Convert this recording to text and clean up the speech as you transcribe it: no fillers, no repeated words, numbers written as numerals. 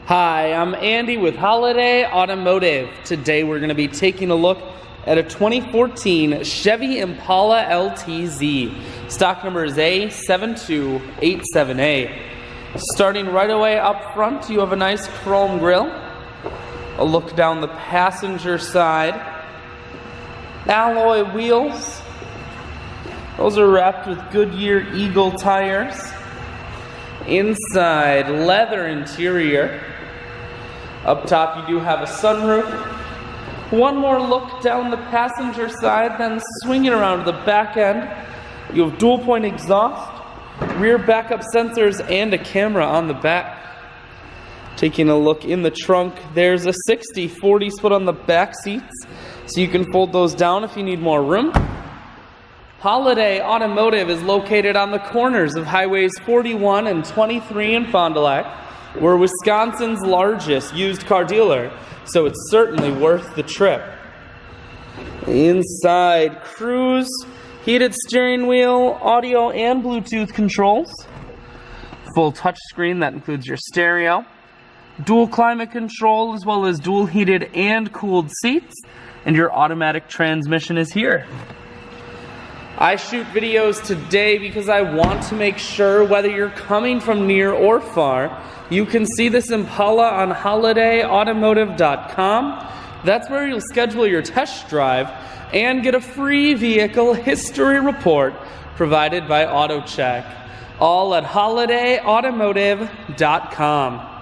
Hi, I'm Andy with Holiday Automotive. Today we're going to be taking a look at a 2014 Chevy Impala LTZ. Stock number is A7287A. Starting right away up front, you have a nice chrome grille. A look down the passenger side. Alloy wheels. Those are wrapped with Goodyear Eagle tires. Inside, leather interior. Up top you do have a sunroof. One more look down the passenger side, then swinging around to the back end. You have dual point exhaust, rear backup sensors, and a camera on the back. Taking a look in the trunk, there's a 60-40 split on the back seats, so you can fold those down if you need more room. Holiday Automotive is located on the corners of highways 41 and 23 in Fond du Lac. We're Wisconsin's largest used car dealer, so it's certainly worth the trip. Inside, cruise, heated steering wheel, audio and Bluetooth controls. Full touchscreen that includes your stereo. Dual climate control as well as dual heated and cooled seats. And your automatic transmission is here. I shoot videos today because I want to make sure whether you're coming from near or far, you can see this Impala on holidayautomotive.com. That's where you'll schedule your test drive and get a free vehicle history report provided by AutoCheck. All at holidayautomotive.com.